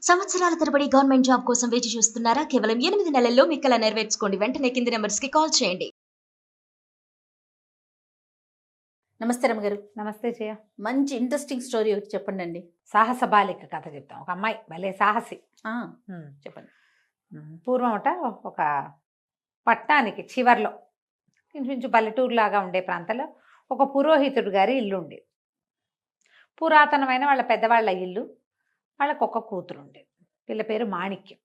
సంవత్సరాల తరబడి government job కోసం వేచి చూస్తున్నారా? కేవలం 8 నెలల్లో మీ కల నెరవేర్చుకోండి. వెంటనే కింది నంబర్స్‌కి కాల్ చేయండి. నమస్తే రమ్మగారు. నమస్తే జయ. మంచి ఇంట్రెస్టింగ్ స్టోరీ ఒకటి చెప్పండి. సాహస బాలిక కథ చెప్తాం. ఒక అమ్మాయి భలే సాహసి. చెప్పండి. పూర్వమట ఒక పట్టణానికి చివర్లో ఇంచుమించు పల్లెటూరులాగా ఉండే ప్రాంతంలో ఒక పురోహితుడు గారి ఇల్లు ఉండేది. పురాతనమైన వాళ్ళ పెద్దవాళ్ళ ఇల్లు. వాళ్ళకు ఒక కూతురు ఉండేది. పిల్ల పేరు మాణిక్యం.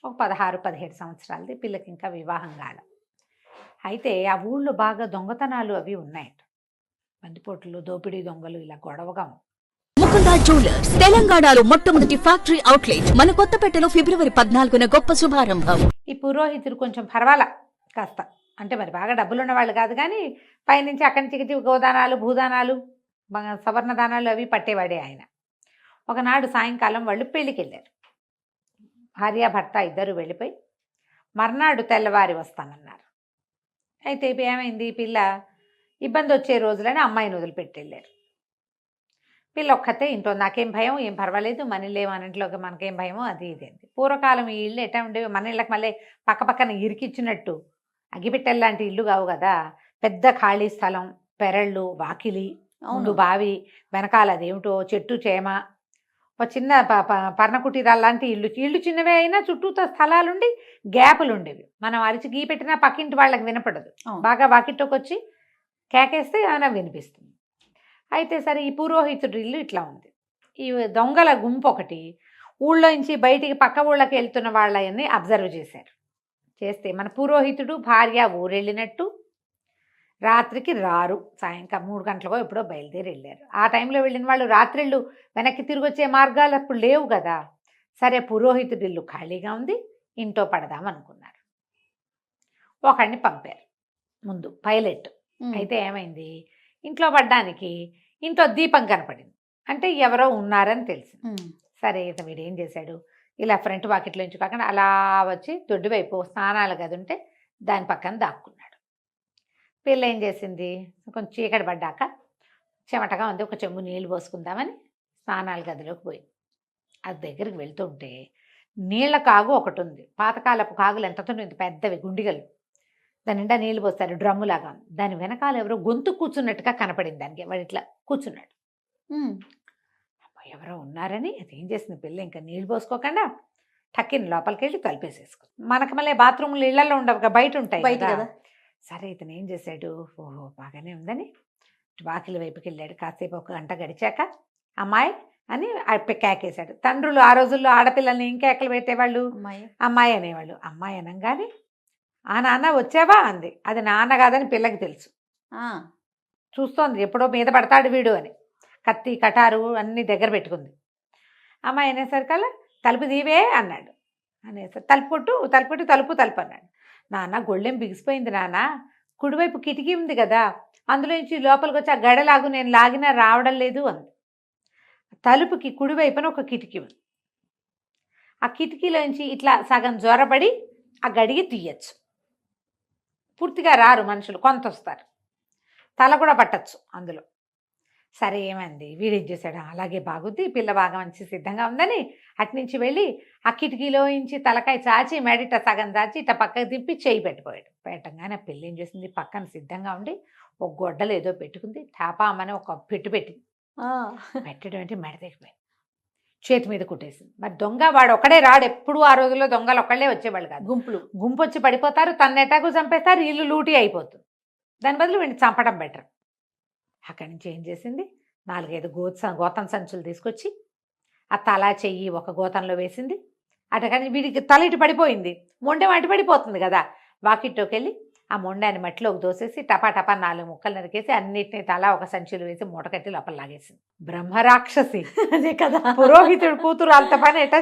ఒక 16-17 సంవత్సరాలది. పిల్లకి ఇంకా వివాహం కాల. అయితే ఆ ఊళ్ళో బాగా దొంగతనాలు అవి ఉన్నాయట. బందిపోట్లు, దోపిడీ దొంగలు ఇలా గొడవగా ఉంది. ముకుందా జ్యువెలర్స్ తెలంగాణలో మొట్టమొదటి ఫ్యాక్టరీ అవుట్లెట్ మన కొత్తపేటలో ఫిబ్రవరి 14న గొప్ప శుభారంభం. ఈ పురోహితుడు కొంచెం పర్వాలా కాస్త, అంటే మరి బాగా డబ్బులున్న వాళ్ళు కాదు, కానీ పైనుంచి అక్కడి నుంచి గోదానాలు, భూదానాలు, సవర్ణ దానాలు అవి పట్టేవాడే ఆయన. ఒకనాడు సాయంకాలం వాళ్ళు పెళ్ళికి వెళ్ళారు. భార్యాభర్త ఇద్దరు వెళ్ళిపోయి మర్నాడు తెల్లవారి వస్తామన్నారు. అయితే ఏమైంది, పిల్ల ఇబ్బంది వచ్చే రోజులని అమ్మాయిని వదిలిపెట్టి వెళ్ళారు. పిల్ల ఒక్కతే ఇంట్లో. నాకేం భయం, ఏం పర్వాలేదు, మన ఇల్లు ఏమన్నింటిలోకి మనకేం భయమో అది ఇది అంది. పూర్వకాలం ఈ ఇల్లు ఎట్లా ఉండేవి, మన ఇళ్ళకి మళ్ళీ పక్క పక్కన ఇరికిచ్చినట్టు అగిపెట్టెల్లాంటి ఇల్లు కావు కదా. పెద్ద ఖాళీ స్థలం, పెరళ్ళు, వాకిలి, ముందు బావి, వెనకాల అదేమిటో చెట్టు చేమ, ఒక చిన్న పర్ణకుటీరాలాంటి ఇల్లు చిన్నవే అయినా చుట్టూతో స్థలాలుండి గ్యాపులు ఉండేవి. మనం అరిచి గీ పెట్టినా పక్కింటి వాళ్ళకి వినపడదు. బాగా వాకిట్లోకి వచ్చి కేకేస్తే ఏమైనా వినిపిస్తుంది. అయితే సరే, ఈ పురోహితుడి ఇల్లు ఇట్లా ఉంది. ఈ దొంగల గుంపు ఒకటి ఊళ్ళో నుంచి బయటికి పక్క ఊళ్ళకి వెళ్తున్న వాళ్ళని అబ్జర్వ్ చేశారు. చేస్తే మన పురోహితుడు భార్య ఊరెళ్ళినట్టు, రాత్రికి రారు, సాయంకాలం 3 గంటలకో ఎప్పుడో బయలుదేరి వెళ్ళారు. ఆ టైంలో వెళ్ళిన వాళ్ళు రాత్రిళ్ళు వెనక్కి తిరిగి వచ్చే మార్గాలు అప్పుడు లేవు కదా. సరే, పురోహితుడి ఇల్లు ఖాళీగా ఉంది, ఇంట్లో పడదామనుకున్నారు. ఒకడిని పంపారు ముందు, పైలట్. అయితే ఏమైంది, ఇంట్లో పడ్డానికి ఇంట్లో దీపం కనపడింది. అంటే ఎవరో ఉన్నారని తెలిసింది. సరే, వీడు ఏం చేశాడు, ఇలా ఫ్రంట్ వాకిట్లో నుంచి కాకుండా అలా వచ్చి దొడ్డు వైపు స్నానాల గది ఉంటే దాని పక్కన దాక్కున్నాడు. పిల్ల ఏం చేసింది, కొంచెం చీకటి పడ్డాక చెమటగా ఉంది, ఒక చెంబు నీళ్ళు పోసుకుందామని స్నానాల గదిలోకి పోయింది. అది దగ్గరికి వెళ్తుంటే నీళ్ల కాగు ఒకటి ఉంది. పాతకాలపు కాగులు ఎంత ఉంటుంది, పెద్దవి గుండిగలు, దాని నిండా నీళ్ళు పోస్తారు, డ్రమ్ములాగా. దాని వెనకాల ఎవరో గొంతు కూర్చున్నట్టుగా కనపడింది దానికి. వాడు ఇట్లా కూర్చున్నాడు. ఎవరో ఉన్నారని అది ఏం చేసింది, పిల్ల ఇంకా నీళ్ళు పోసుకోకుండా టక్కిన లోపలికి వెళ్ళి తలుపేసేసుకుంది. మనకు మళ్ళీ బాత్రూమ్లు ఇళ్లలో ఉండవు, బయట ఉంటాయి బయట కదా. సరే, ఇతను ఏం చేశాడు, ఓహో బాగానే ఉందని వాకిలి వైపుకి వెళ్ళాడు. కాసేపు ఒక గంట గడిచాక అమ్మాయి అని కేకేశాడు. తండ్రులు ఆ రోజుల్లో ఆడపిల్లల్ని ఇంకేకలు పెట్టేవాళ్ళు, అమ్మాయి అనేవాళ్ళు. అమ్మాయి అనగానే ఆ నాన్న వచ్చావా అంది. అది నాన్న కాదని పిల్లకి తెలుసు. చూస్తోంది ఎప్పుడో మీద పడతాడు వీడు అని. కత్తి కటారు అన్నీ దగ్గర పెట్టుకుంది. అమ్మాయి అనేసరికల్లా తలుపు దీవే అన్నాడు. అనేసరి తలుపు అన్నాడు. నాన్న గొళ్ళెం బిగిసిపోయింది నాన్న, కుడివైపు కిటికీ ఉంది కదా, అందులో నుంచి లోపలికి వచ్చి ఆ గడలాగు నేను లాగినా రావడం లేదు అంది. తలుపుకి కుడివైపున ఒక కిటికీ ఉంది. ఆ కిటికీలోంచి ఇట్లా సగం జ్వరపడి ఆ గడిగి తీయచ్చు. పూర్తిగా రారు మనుషులు, కొంత వస్తారు, తల కూడా పట్టచ్చు అందులో. సరే, ఏమంది, వీడేం చేశాడు, అలాగే బాగుద్ది, పిల్ల బాగా మంచి సిద్ధంగా ఉందని అట్నుంచి వెళ్ళి ఆ కిటికీలో నుంచి తలకాయ చాచి మెడిట సగం చాచి ఇట్లా పక్కకు తిప్పి చేయి పెట్టిపోయాడు. పెట్టంగానే ఆ పిల్ల ఏం చేసింది, పక్కన సిద్ధంగా ఉండి ఒక గొడ్డలు ఏదో పెట్టుకుంది, టాపామని ఒక పెట్టింది. పెట్టడం అంటే మెడదెక్కిపోయింది, చేతి మీద కుట్టేసింది. మరి దొంగ వాడు ఒకడే రాడు, ఎప్పుడు ఆ రోజుల్లో దొంగలు ఒకళ్ళే వచ్చేవాళ్ళు కాదు, గుంపు వచ్చి పడిపోతారు, తన్నెటాకు చంపేస్తారు, ఇల్లు లూటీ అయిపోతుంది. దాని బదులు వీడిని చంపడం బెటర్. అక్కడి నుంచి ఏం చేసింది, 4-5 గోతం సంచులు తీసుకొచ్చి ఆ తల చెయ్యి ఒక గోతంలో వేసింది. అటకని వీడికి తల ఇటు పడిపోయింది, మొండెం అటు పడిపోతుంది కదా. వాకిట్లోకి వెళ్ళి ఆ మొండాన్ని మట్టిలోకి దోసేసి టపా 4 ముక్కలు నరికేసి అన్నిటిని తల ఒక సంచులు వేసి మూట కట్టి లోపల లాగేసింది. బ్రహ్మరాక్షసి అదే కదా, పురోహితుడు కూతురు అంత పని ఎట్లా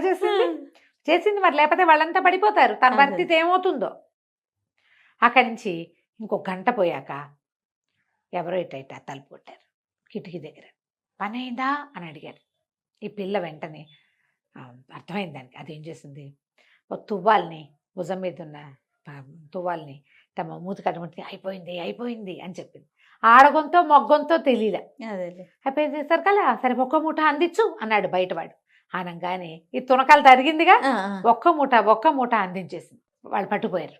చేసింది మరి, లేకపోతే వాళ్ళంతా పడిపోతారు, తన పరిస్థితి ఏమవుతుందో. అక్కడి నుంచి ఇంకో గంట పోయాక ఎవరో ఇట్ట తలుపు కొట్టారు కిటికీ దగ్గర. పని అయిందా అని అడిగారు. ఈ పిల్ల వెంటనే అర్థమైంది దానికి. అదేం చేసింది, ఓ తువ్వాల్ని, భుజం మీద ఉన్న తువ్వాల్ని తమ మూతి కట్టుకుంటే అయిపోయింది అని చెప్పింది. ఆడగొంతో మొగ్గొంతో తెలియలే. అయిపోయింది సరికల్లా, సరే ఒక్క మూట అందించు అన్నాడు బయటవాడు. అనగానే ఈ తునకాలు తరిగిందిగా, ఆ, ఒక్క మూట అందించేసింది. వాళ్ళు పట్టుపోయారు.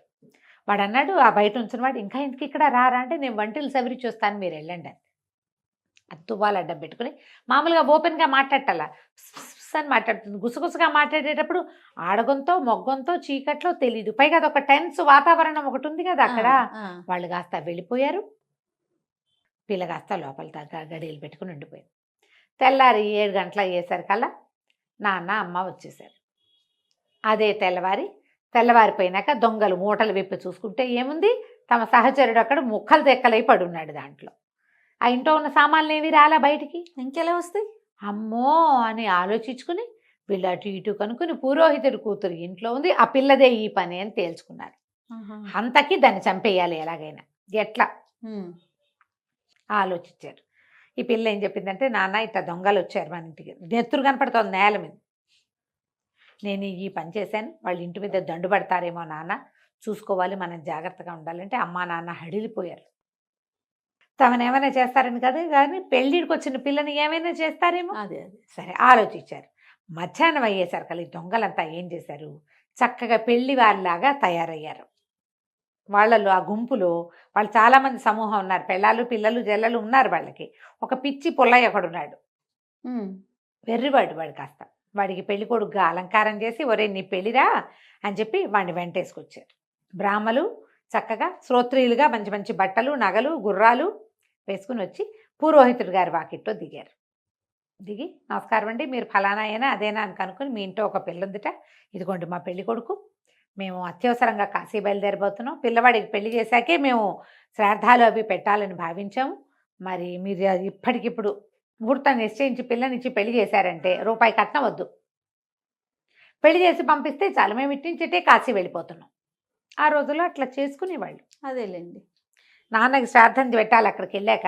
వాడు అన్నాడు, ఆ బయట ఉంచిన వాడు, ఇంకా ఇంటికి ఇక్కడ రారా అంటే, నేను వంటలు సవిరించి వస్తాను, మీరు వెళ్ళండి అని. అది తువ్వాలు అడ్డం పెట్టుకుని మామూలుగా ఓపెన్గా మాట్లాడాల అని మాట్లాడుతుంది. గుసగుసగా మాట్లాడేటప్పుడు ఆడగొంతో మొగ్గంతో చీకట్లో తెలీదు. పైగా అదొక టెన్స్ వాతావరణం ఒకటి ఉంది కదా అక్కడ. వాళ్ళు కాస్త వెళ్ళిపోయారు. పిల్ల కాస్త లోపల గడియలు పెట్టుకుని ఉండిపోయింది. తెల్లారి 7 గంటల అయ్యేసరికల్లా నాన్న అమ్మ వచ్చేసారు. అదే తెల్లవారిపోయినాక దొంగలు మూటలు విప్పి చూసుకుంటే ఏముంది, తమ సహచరుడు అక్కడ ముక్కలు తెక్కలై పడున్నాడు. దాంట్లో ఆ ఇంట్లో ఉన్న సామాన్లు ఏవి రాలా బయటికి. ఇంకెలా వస్తాయి? అమ్మో అని ఆలోచించుకుని వీళ్ళు అటు ఇటు కనుక్కుని పురోహితుడి కూతురు ఇంట్లో ఉంది, ఆ పిల్లదే ఈ పని అని తేల్చుకున్నారు. అంతకి దాన్ని చంపేయాలి ఎలాగైనా, ఎట్లా ఆలోచించారు. ఈ పిల్ల ఏం చెప్పిందంటే, నాన్న ఇట్లా దొంగలు వచ్చారు మన ఇంటికి, నెత్తురు కనపడుతోంది నేల మీద, నేను ఈ పని చేశాను, వాళ్ళు ఇంటి మీద దండు పడతారేమో నాన్న, చూసుకోవాలి, మనం జాగ్రత్తగా ఉండాలంటే అమ్మా నాన్న హడిలిపోయారు. తమను ఏమైనా చేస్తారని కదా, కానీ పెళ్ళిడికి వచ్చిన పిల్లని ఏమైనా చేస్తారేమో. అదే సరే ఆలోచించారు. మధ్యాహ్నం అయ్యేసరికి ఈ దొంగలంతా ఏం చేశారు, చక్కగా పెళ్లి వారిలాగా తయారయ్యారు. వాళ్ళలో ఆ గుంపులో వాళ్ళు చాలామంది సమూహం ఉన్నారు, పెళ్ళాలు పిల్లలు జల్లలు ఉన్నారు. వాళ్ళకి ఒక పిచ్చి పుల్లయ్య ఒకడున్నాడు, వెర్రివాడు. వాడు కాస్త వాడికి పెళ్లి కొడుకుగా అలంకారం చేసి, ఒరే నీ పెళ్ళిరా అని చెప్పి వాడిని వెంటేసుకొచ్చారు. బ్రాహ్మలు చక్కగా శ్రోత్రియులుగా మంచి మంచి బట్టలు నగలు గుర్రాలు వేసుకుని వచ్చి పురోహితుడు గారి వాకిట్లో దిగారు. దిగి, నమస్కారం అండి, మీరు ఫలానా అయినా అదేనా అని కనుక్కొని, మీ ఇంట్లో ఒక పెళ్ళి ఉందిట, ఇదిగోండి మా పెళ్లి కొడుకు, మేము అత్యవసరంగా కాశీ బయలుదేరిపోతున్నాం, పిల్లవాడికి పెళ్లి చేశాకే మేము శ్రాద్ధాలు అవి పెట్టాలని భావించాము, మరి మీరు ఇప్పటికిప్పుడు ముహూర్తం నిశ్చయించి పిల్లనిచ్చి పెళ్లి చేశారంటే రూపాయి కట్నం వద్దు, పెళ్లి చేసి పంపిస్తే చాలు, మేము ఇట్టించిటే కాశీ వెళ్ళిపోతున్నాం. ఆ రోజుల్లో అట్లా చేసుకునేవాళ్ళు. అదేలేండి. నాన్నకి శ్రాద్ధం పెట్టాలి, అక్కడికి వెళ్ళాక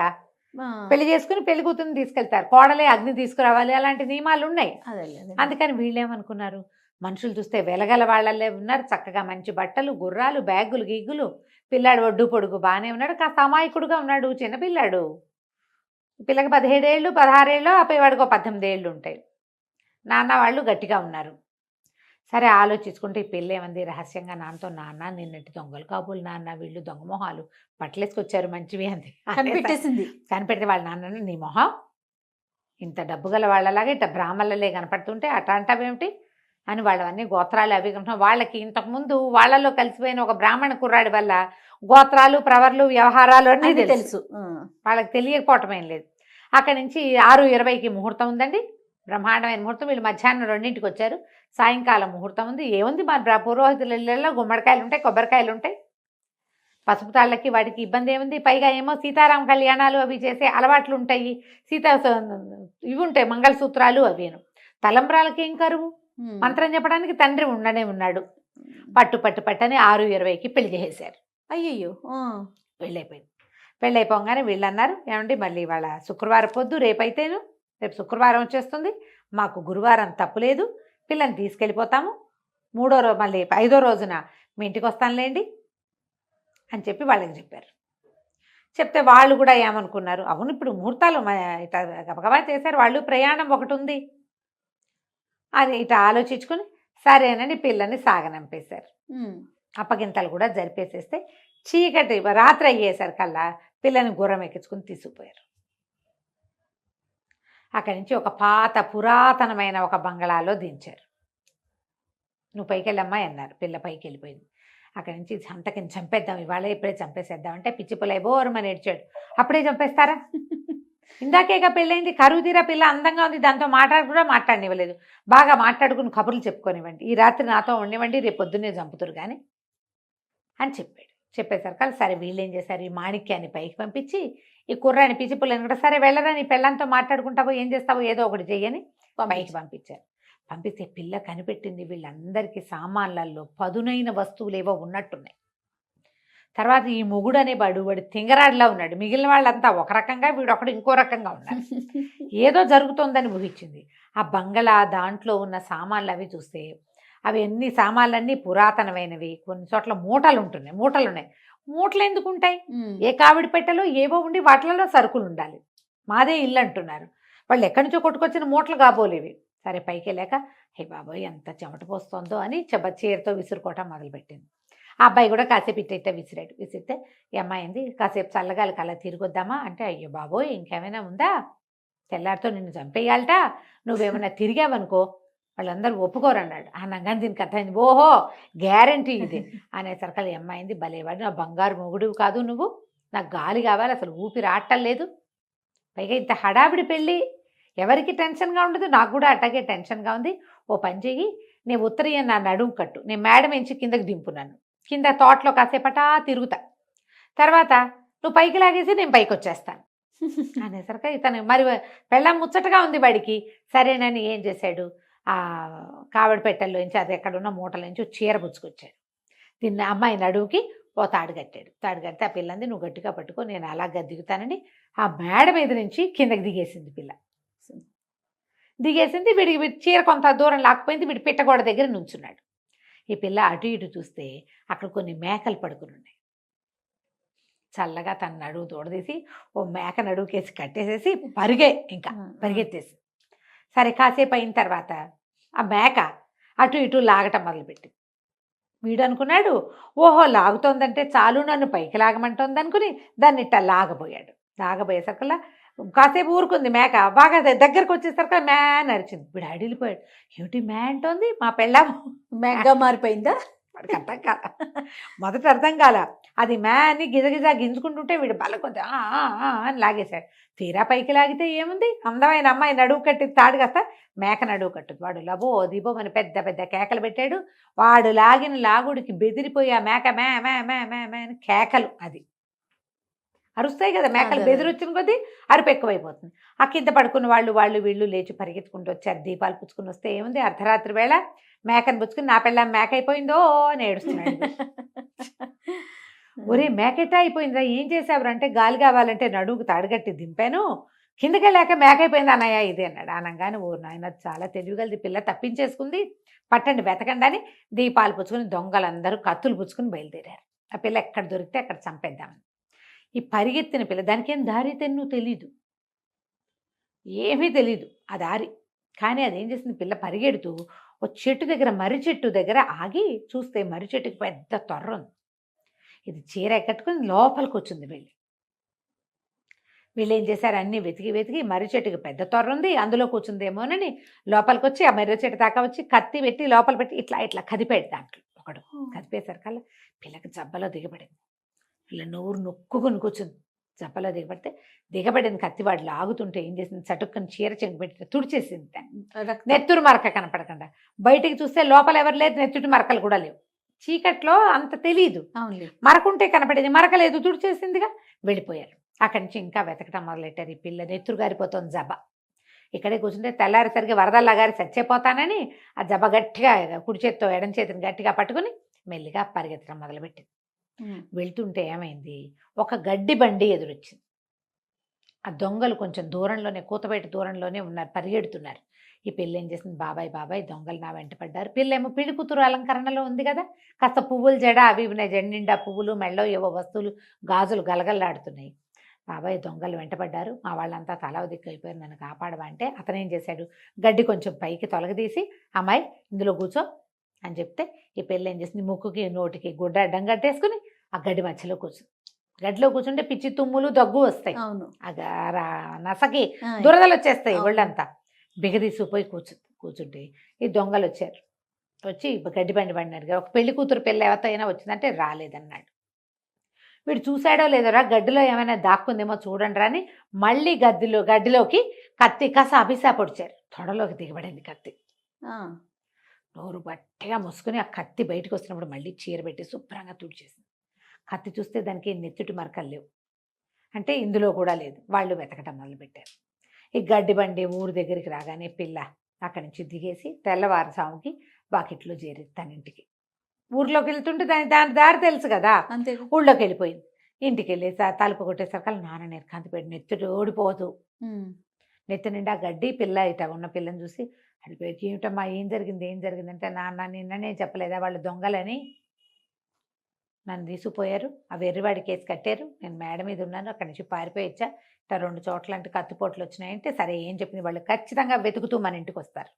పెళ్లి చేసుకుని పెళ్లి కూతురుని తీసుకెళ్తారు, కోడలే అగ్ని తీసుకురావాలి, అలాంటి నియమాలు ఉన్నాయి. అందుకని వీళ్ళేమనుకున్నారు, మనుషులు చూస్తే వెలగల వాళ్ళే ఉన్నారు, చక్కగా మంచి బట్టలు గుర్రాలు బ్యాగులు గిగ్గులు, పిల్లాడు ఒడ్డు పొడుగు బాగానే ఉన్నాడు, కాస్త అమాయకుడుగా ఉన్నాడు, చిన్నపిల్లాడు, పిల్లకి 17 ఏళ్ళు 16 ఏళ్ళు, ఆపేవాడికి 18 ఏళ్ళు ఉంటాయి. నాన్న వాళ్ళు గట్టిగా ఉన్నారు. సరే ఆలోచించుకుంటే ఈ పిల్ల ఏమంది రహస్యంగా నాన్నతో, నాన్న నిన్నటి దొంగలు కాబోలు నాన్న, వీళ్ళు దొంగ మొహాలు బట్టలేసుకొచ్చారు మంచివి అంది. కనిపెట్టేసింది. కనిపెడితే వాళ్ళ నాన్న, నీ మొహం ఇంత డబ్బు గల వాళ్ళలాగా ఇట్లా బ్రాహ్మణులే కనపడుతుంటే అట్లా అంటావేమిటి అని, వాళ్ళవన్నీ గోత్రాలు అవి వాళ్ళకి ఇంతకుముందు వాళ్ళలో కలిసిపోయిన ఒక బ్రాహ్మణ కుర్రాడి వల్ల గోత్రాలు ప్రవర్లు వ్యవహారాలు అన్నీ తెలుసు. వాళ్ళకి తెలియకపోవటం ఏం లేదు. అక్కడి నుంచి 6:20కి ముహూర్తం ఉందండి, బ్రహ్మాండమైన ముహూర్తం. వీళ్ళు మధ్యాహ్నం 2ంటికి వచ్చారు, సాయంకాలం ముహూర్తం ఉంది. ఏముంది, మన పురోహితుల ఇళ్ళల్లో గుమ్మడికాయలు ఉంటాయి, కొబ్బరికాయలు ఉంటాయి, పసుపు తాళ్ళకి వాటికి ఇబ్బంది ఏముంది. పైగా ఏమో సీతారామ కళ్యాణాలు అవి చేసే అలవాట్లు ఉంటాయి, ఇవి ఉంటాయి మంగళసూత్రాలు అవేను. తలంబ్రాలకి ఏం కరువు, మంత్రం చెప్పడానికి తండ్రి ఉండనే ఉన్నాడు. పట్టని 6:20కి పెళ్లి చేసేశారు. అయ్యయ్యో, పెళ్ళైపోయింది. పెళ్ళైపోగానే వీళ్ళు అన్నారు, ఏమండి మళ్ళీ వాళ్ళ శుక్రవారం పొద్దు, రేపు శుక్రవారం వచ్చేస్తుంది, మాకు గురువారం తప్పులేదు, పిల్లని తీసుకెళ్ళిపోతాము, మళ్ళీ 5వ రోజున మీ ఇంటికి వస్తానులేండి అని చెప్పి వాళ్ళకి చెప్పారు. చెప్తే వాళ్ళు కూడా ఏమనుకున్నారు, అవును ఇప్పుడు ముహూర్తాలు ఇట్లా గబగబా చేశారు, వాళ్ళు ప్రయాణం ఒకటి ఉంది అని ఇట్లా ఆలోచించుకుని సరేనని పిల్లని సాగనంపేశారు. అప్పగింతలు కూడా జరిపేసేస్తే చీకటి రాత్రి అయ్యేసరికల్లా పిల్లని గుర్రం ఎక్కించుకుని తీసుకుపోయారు. అక్కడి నుంచి ఒక పాత పురాతనమైన ఒక బంగళాలో దించారు. నువ్వు పైకి వెళ్ళమ్మా అన్నారు. పిల్ల పైకి వెళ్ళిపోయింది. అక్కడి నుంచి సంతకిని చంపేద్దాం, ఇవాళ ఇప్పుడే చంపేసేద్దాం అంటే పిచ్చి పుల్ల బోరమని ఏడ్చాడు. అప్పుడే చంపేస్తారా, ఇందాకేగా పెళ్ళైంది, కరువు తీరా పిల్ల అందంగా ఉంది, దాంతో కూడా మాట్లాడనివ్వలేదు, బాగా మాట్లాడుకుని కబుర్లు చెప్పుకోనివ్వండి, ఈ రాత్రి నాతో ఉండివ్వండి, రేపు పొద్దున్నే చంపుతురు కానీ అని చెప్పాడు. చెప్పేసరికి సరే వీళ్ళు ఏం చేశారు, ఈ మాణిక్యాన్ని పైకి పంపించి ఈ కుర్రాని పిచ్చి పుల్లని కూడా, సరే వెళ్ళరా నీ పెళ్ళంతో మాట్లాడుకుంటావో ఏం చేస్తావో ఏదో ఒకటి చెయ్యని పైకి పంపించారు. పంపిస్తే పిల్ల కనిపెట్టింది వీళ్ళందరికీ సామాన్లలో పదునైన వస్తువులు ఏవో ఉన్నట్టున్నాయి. తర్వాత ఈ మొగుడు అనే వాడు తింగరాడిలా ఉన్నాడు, మిగిలిన వాళ్ళంతా ఒక రకంగా, వీడొకడు ఇంకో రకంగా ఉన్నారు. ఏదో జరుగుతోందని ఊహించింది. ఆ బంగళా దాంట్లో ఉన్న సామాన్లు అవి చూస్తే అవి అన్ని సామాన్లన్నీ పురాతనమైనవి, కొన్ని చోట్ల మూటలు ఉన్నాయి. మూటలు ఎందుకు ఉంటాయి, ఏ కావిడి పెట్టెలో ఏవో ఉండి వాటిలలో సరుకులు ఉండాలి. మాదే ఇల్లు అంటున్నారు, వాళ్ళు ఎక్కడి నుంచో కొట్టుకొచ్చిన మూటలు కాబోలేవి. సరే పైకి వెళ్ళాక హే బాబోయ్ ఎంత చెమట పోస్తోందో అని చీరతో విసురుకోవటం మొదలుపెట్టింది. ఆ అబ్బాయి కూడా కాసేపు ఇట్ట విసిరాడు. విసిరితే ఈ అమ్మాయి ఏంది కాసేపు చల్లగాలికి అలా తిరిగొద్దామా అంటే, అయ్యో బాబోయ్ ఇంకేమైనా ఉందా, తెల్లారితో నిన్ను చంపేయాలట, నువ్వేమైనా తిరిగావనుకో వాళ్ళందరూ ఒప్పుకోరన్నాడు. అనగానే దీనికి అర్థమైంది, ఓహో గ్యారంటీ ఇది అనేసరికి ఈ అమ్మాయింది, భలేవాడు నా బంగారు మొగుడు కాదు నువ్వు, నాకు గాలి కావాలి, అసలు ఊపిరి ఆడటం లేదు, పైగా ఇంత హడావిడి పెళ్ళి ఎవరికి టెన్షన్గా ఉండదు, నాకు కూడా అట్టాగే టెన్షన్గా ఉంది. ఓ పని చెయ్యి, నేను ఉత్తరీయం నా నడుము కట్టు, నేను మేడ ఎంచి కిందకి దింపున్నాను, కింద తోటలో కాసేపటా తిరుగుతా, తర్వాత నువ్వు పైకి లాగేసి నేను పైకి వచ్చేస్తాను అనేసరికి ఇతను మరి పెళ్ళం ముచ్చటగా ఉంది వాడికి. సరేనని ఏం చేశాడు, ఆ కావడి పెట్టెల్లోంచి అది ఎక్కడున్న మూటలోంచి చీర పుచ్చుకొచ్చాడు. దీన్ని అమ్మాయి నడువుకి ఓ తాడు కట్టాడు. తాడు కడితే ఆ పిల్లంది నువ్వు గట్టిగా పట్టుకో నేను అలాగా దిగుతానని ఆ మేడ మీద నుంచి కిందకి దిగేసింది పిల్ల. దిగేసింది, వీడికి చీర కొంత దూరం లాక్కుపోయింది, వీడి పిట్టగోడ దగ్గర నుంచున్నాడు. ఈ పిల్ల అటు ఇటు చూస్తే అక్కడ కొన్ని మేకలు పడుకుని ఉన్నాయి. చల్లగా తన నడువు తోడదీసి ఓ మేక నడువుకేసి కట్టేసేసి ఇంకా పరిగెత్తేసి, సరే కాసేపు అయిన తర్వాత ఆ మేక అటు ఇటు లాగటం మొదలుపెట్టింది. వీడు అనుకున్నాడు ఓహో లాగుతోందంటే చాలు నన్ను పైకి లాగమంటోంది అనుకుని దాన్ని ఇట్లా లాగబోయాడు. లాగబోయేసరికల్లా కాసేపు ఊరుకుంది మేక, బాగా దగ్గరకు వచ్చేసరికి మ్యా నడిచింది. వీడు అడిలిపోయాడు, ఏమిటి మ్యా అంటోంది, మా పెళ్ళాం మేకగా మారిపోయిందా? వాడికి అర్థం కాల, మొదట అర్థం కాల, అది మ్యా అని గిజగిజా గింజుకుంటుంటే వీడు బలకొద్ది అని లాగేశాడు. తీరా పైకి లాగితే ఏముంది, అందమైన అమ్మాయి నడువు కట్టి తాడు కాస్త మేక నడువు కట్టుది. వాడు లబో దిబో అని పెద్ద పెద్ద కేకలు పెట్టాడు. వాడు లాగిన లాగుడికి బెదిరిపోయి ఆ మేక మే మే మే మే మే అని కేకలు, అది అరుస్తాయి కదా మేకలు, బెదిరొచ్చిన కొద్దీ అరుపు ఎక్కువైపోతుంది. ఆ కింద పడుకున్న వాళ్ళు వీళ్ళు లేచి పరిగెత్తుకుంటూ వచ్చారు. దీపాలు పుచ్చుకుని వస్తే ఏముంది, అర్ధరాత్రి వేళ మేకను పుచ్చుకుని నా పిల్ల మేక అయిపోయిందో అని ఏడుస్తున్నాడు. ఒరే మేకెట్టా అయిపోయిందిరా, ఏం చేసావురా అంటే, గాలి కావాలంటే నడువుకు తాడుగట్టి దింపాను, కిందకి వెళ్ళాక మేక అయిపోయింది అన్నయ్య ఇది అన్నాడు. అనగానే ఓ నాయన చాలా తెలివిగలది పిల్ల, తప్పించేసుకుంది, పట్టండి వెతకండి అని దీపాలు పుచ్చుకుని దొంగలందరూ కత్తులు పుచ్చుకుని బయలుదేరారు. ఆ పిల్ల ఎక్కడ దొరికితే అక్కడ చంపేద్దామని. ఈ పరిగెత్తిన పిల్ల, దానికి ఏం దారి తెన్ను తెలీదు, ఏమీ తెలీదు ఆ దారి. కానీ అదేం చేసింది, పిల్ల పరిగెడుతూ ఓ చెట్టు దగ్గర, మర్రి చెట్టు దగ్గర ఆగి చూస్తే మర్రి చెట్టుకి పెద్ద తొర్ర ఉంది. ఇది చీర ఎక్కట్టుకుని లోపలికి వచ్చింది. వీళ్ళు ఏం చేశారు, అన్నీ వెతికి వెతికి మర్రి చెట్టుకి పెద్ద తొర్ర ఉంది, అందులో కూర్చుందేమోనని లోపలికి వచ్చి ఆ మర్రి చెట్టు దాకా వచ్చి కత్తి పెట్టి లోపల పెట్టి ఇట్లా ఇట్లా కదిపాడు. దాంట్లో ఒకడు కదిపేసరికల్లా పిల్లకి జబ్బలో దిగబడింది. పిల్ల నోరు నొక్కుని కూర్చుంది. జబ్బలో దిగబడింది కత్తివాడు లాగుతుంటే ఏం చేసింది, చటుక్కని చీర చెంగు పెట్టి తుడిచేసింది. నెత్తురు మరక కనపడకుండా బయటికి చూస్తే లోపల ఎవరు లేదు, నెత్తుటి మరకలు కూడా లేవు. చీకట్లో అంత తెలీదు, మరకుంటే కనపడేది, మరక లేదు, తుడిచేసిందిగా. వెళ్ళిపోయారు. అక్కడి నుంచి ఇంకా వెతకటం మొదలెట్టారు. ఈ పిల్ల నెత్తురు గారిపోతుంది జబ్బ. ఇక్కడే కూర్చుంటే తెల్లారేసరికి వరదల్లా గారి చచ్చిపోతానని ఆ జబ్బ గట్టిగా కుడి చేత్తో ఎడం చేతిని గట్టిగా పట్టుకుని మెల్లిగా పరిగెత్తడం మొదలుపెట్టింది. వెళ్తుంటే ఏమైంది, ఒక గడ్డి బండి ఎదురొచ్చింది. ఆ దొంగలు కొంచెం దూరంలోనే, కూతబయట దూరంలోనే ఉన్నారు, పరిగెడుతున్నారు. ఈ పిల్ల ఏం చేసింది, బాబాయ్ దొంగలు నా వెంట పడ్డారు. పిల్లేమో పెళ్లి కూతురు అలంకరణలో ఉంది కదా, కాస్త పువ్వులు జడ అవి ఉన్నాయి, జడ నిండా పువ్వులు, మెళ్ళో ఏవో వస్తువులు, గాజులు గలగల్లాడుతున్నాయి. బాబాయ్ దొంగలు వెంటపడ్డారు, మా వాళ్ళంతా తల దిక్కు అయిపోయారు, నన్ను కాపాడవా అంటే అతను ఏం చేశాడు, గడ్డి కొంచెం పైకి తొలగదీసి అమ్మాయి ఇందులో కూర్చో అని చెప్తే ఈ పిల్ల ఏం చేసింది, ముక్కుకి నోటికి గుడ్డ అడ్డం కట్టేసుకుని ఆ గడ్డి మధ్యలో కూర్చుంది. గడ్డిలో కూర్చుంటే పిచ్చి తుమ్ములు దగ్గు వస్తాయి, నసకి దురదలు వచ్చేస్తాయి ఒళ్ళంతా. బిగదీసిపోయి కూర్చుంటే ఈ దొంగలు వచ్చారు. వచ్చి గడ్డి బండి పడినాడు. ఒక పెళ్లి కూతురు పిల్ల ఎవరితో వచ్చిందంటే రాలేదన్నాడు. వీడు చూశాడో లేదోరా, గడ్డిలో ఏమైనా దాక్కుందేమో చూడండి అని మళ్ళీ గడ్డిలోకి కత్తి కస అభిసా పొడిచారు. తొడలోకి దిగబడింది కత్తి. నోరు గట్టిగా మూసుకుని ఆ కత్తి బయటకు వస్తున్నప్పుడు మళ్ళీ చీర పెట్టి శుభ్రంగా తుడిచేసింది. కత్తి చూస్తే దానికి నెత్తుటి మరకలు లేవు, అంటే ఇందులో కూడా లేదు. వాళ్ళు వెతకటం మొదలుపెట్టారు. ఈ గడ్డి బండి ఊరు దగ్గరికి రాగానే పిల్ల అక్కడి నుంచి దిగేసి తెల్లవారుసాముకి వాకిట్లో చేరి తన ఇంటికి. ఊర్లోకి వెళ్తుంటే దాని దారి తెలుసు కదా, అంతే ఊళ్ళోకి వెళ్ళిపోయింది. ఇంటికి వెళ్ళి తలుపు కొట్టేసరికి నాన్న నెరకాంతి పెట్టి నెత్తుడు ఓడిపోదు, నెత్తి నిండా గడ్డి. పిల్ల ఇట ఉన్న పిల్లని చూసి అడిపోయి, ఏమిటమ్మా ఏం జరిగింది అంటే, నాన్న నిన్ననే చెప్పలేదా వాళ్ళు దొంగలని, నన్ను తీసుకుపోయారు. ఆ వెర్రివాడి కేసు కట్టారు. నేను మేడ మీద ఉన్నాను. అక్కడి నుంచి పారిపోయి వచ్చా. ఇట్లా 2 చోట్ల అంటే కత్తిపోట్లు వచ్చినాయంటే సరే ఏం చెప్పింది, వాళ్ళు ఖచ్చితంగా వెతుకుతూ మన ఇంటికి వస్తారు.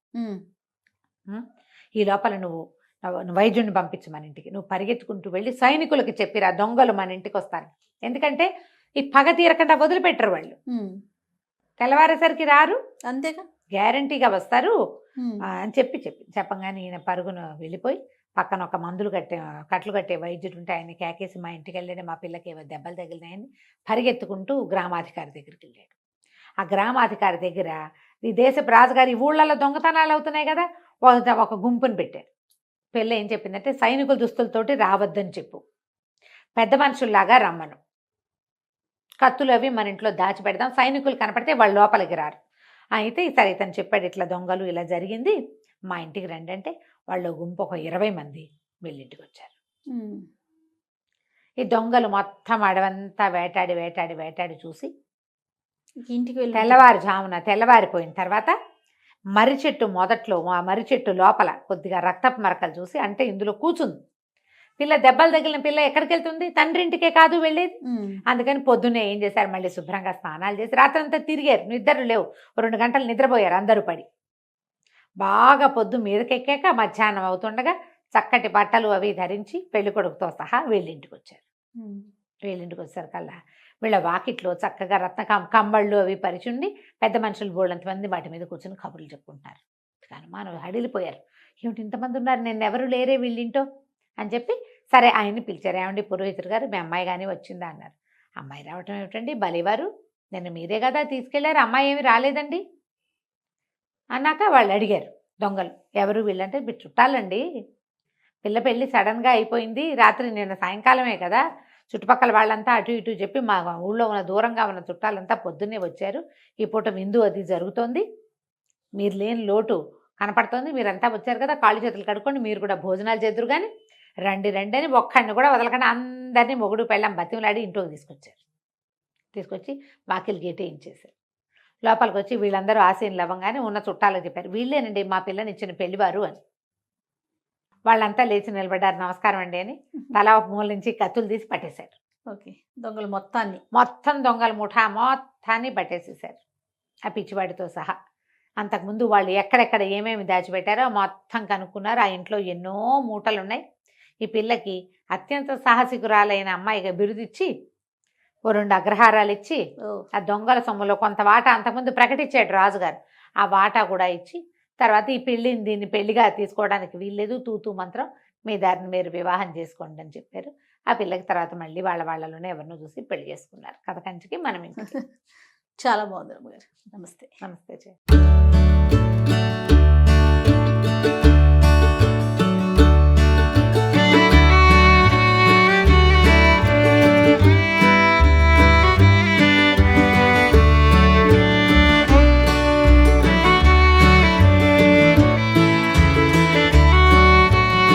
ఈ లోపల నువ్వు వైద్యుడిని పంపించు మన ఇంటికి. నువ్వు పరిగెత్తుకుంటూ వెళ్ళి సైనికులకి చెప్పిరా దొంగలు మన ఇంటికి వస్తారు. ఎందుకంటే ఈ పగ తీరకుండా వదిలిపెట్టరు వాళ్ళు. తెల్లవారేసరికి రారు, అంతేగా. గ్యారంటీగా వస్తారు అని చెప్పంగానే ఈయన పరుగున వెళ్ళిపోయి పక్కన ఒక కట్లు కట్టే వైద్యుడు ఉంటే ఆయన కేకేసి మా ఇంటికి వెళ్ళాడు, మా పిల్లకి ఏవో దెబ్బలు తగిలినాయని పరిగెత్తుకుంటూ గ్రామాధికారి దగ్గరికి వెళ్ళాడు. ఆ గ్రామాధికారి దగ్గర ఈ దేశపు రాజుగారి ఈ ఊళ్ళల్లో దొంగతనాలు అవుతున్నాయి కదా, ఒక గుంపుని పెట్టారు. పిల్ల ఏం చెప్పిందంటే సైనికుల దుస్తులతోటి రావద్దని చెప్పు, పెద్ద మనుషుల్లాగా రమ్మను, కత్తులు అవి మన ఇంట్లో దాచిపెడదాం, సైనికులు కనపడితే వాళ్ళు లోపలికి రారు. అయితే సరే ఇతను చెప్పాడు ఇట్లా దొంగలు ఇలా జరిగింది, మా ఇంటికి రండి అంటే వాళ్ళు గుంపు ఒక 20 మంది వీళ్ళింటికి వచ్చారు. ఈ దొంగలు మొత్తం అడవంతా వేటాడి చూసి ఇంటికి వెళ్ళి తెల్లవారిపోయిన తర్వాత మర్రి చెట్టు మొదట్లో ఆ మర్రి చెట్టు లోపల కొద్దిగా రక్తపు మరకలు చూసి, అంటే ఇందులో కూర్చుంది పిల్ల, దెబ్బలు తగిలిన పిల్ల ఎక్కడికి వెళ్తుంది, తండ్రి ఇంటికే కాదు వెళ్ళేది. అందుకని పొద్దున్నే ఏం చేశారు, మళ్ళీ శుభ్రంగా స్నానాలు చేసి రాత్రంతా తిరిగారు, నిద్రలు లేవు, 2 గంటలు నిద్రపోయారు అందరూ పడి. బాగా పొద్దు మీదకెక్కాక మధ్యాహ్నం అవుతుండగా చక్కటి బట్టలు అవి ధరించి పెళ్లి కొడుకుతో సహా వీళ్ళింటికి వచ్చారు. వీళ్ళింటికి వచ్చారు కల్లా వీళ్ళ వాకిట్లో చక్కగా రత్న కంబళ్ళు అవి పరిచుండి పెద్ద మనుషులు బోళ్ళంతమంది వాటి మీద కూర్చొని కబుర్లు చెప్పుకుంటున్నారు. అనుమానం హడిలిపోయారు, ఏమిటి ఇంతమంది ఉన్నారు, నేను ఎవరు లేరే వీళ్ళింటో అని చెప్పి సరే ఆయన్ని పిలిచారు. ఏమండి పురోహితుడు గారు, మీ అమ్మాయి కానీ వచ్చిందా అన్నారు. అమ్మాయి రావటం ఏమిటండి బలివారు, నిన్న మీరే కదా తీసుకెళ్లారు, అమ్మాయి ఏమి రాలేదండి అన్నాక వాళ్ళు అడిగారు దొంగలు, ఎవరు వీళ్ళంటే మీరు చుట్టాలండి, పిల్ల పెళ్ళి సడన్గా అయిపోయింది, రాత్రి నిన్న సాయంకాలమే కదా, చుట్టుపక్కల వాళ్ళంతా అటు ఇటు చెప్పి మా ఊళ్ళో ఉన్న దూరంగా ఉన్న చుట్టాలంతా పొద్దున్నే వచ్చారు, ఈ పూట విందు అది జరుగుతోంది, మీరు లేని లోటు కనపడుతోంది, మీరంతా వచ్చారు కదా, కాళ్ళు చేతులు కడుక్కోండి, మీరు కూడా భోజనాలు చేద్దరు కానీ రండి అని ఒక్కడిని కూడా వదలకుండా అందరినీ మొగుడు పెళ్ళాం బతిమలాడి ఇంట్లోకి తీసుకొచ్చి వాకిలి గేటేయించేశారు. లోపలికి వచ్చి వీళ్ళందరూ ఆశీనులు అవ్వగానే ఉన్న చుట్టాలకు చెప్పారు, వీళ్ళేనండి మా పిల్లని ఇచ్చిన పెళ్లివారు అని. వాళ్ళంతా లేచి నిలబడ్డారు, నమస్కారం అండి అని. తలా ఒక మూల నుంచి కత్తులు తీసి పట్టేశారు. ఓకే, దొంగలు మొత్తం దొంగల ముఠా మొత్తాన్ని పట్టేసేసారు, ఆ పిచ్చివాడితో సహా. అంతకుముందు వాళ్ళు ఎక్కడెక్కడ ఏమేమి దాచిపెట్టారో మొత్తం కనుక్కున్నారు. ఆ ఇంట్లో ఎన్నో మూటలు ఉన్నాయి. ఈ పిల్లకి అత్యంత సాహసికురాలైన అమ్మాయిగా బిరుదిచ్చి 2 అగ్రహారాలు ఇచ్చి ఆ దొంగల సొమ్ములో కొంత వాటా అంతకుముందు ప్రకటించాడు రాజుగారు, ఆ వాటా కూడా ఇచ్చి తర్వాత ఈ దీన్ని పెళ్లిగా తీసుకోవడానికి వీల్లేదు, తూతూ మంత్రం, మీ దారిని మీరు వివాహం చేసుకోండి అని చెప్పారు. ఆ పిల్లకి తర్వాత మళ్ళీ వాళ్ళలోనే ఎవరినో చూసి పెళ్లి చేసుకున్నారు. కథ కంచికి మనం ఇంటికి. చాలా బాగుంది. నమస్తే. నమస్తే.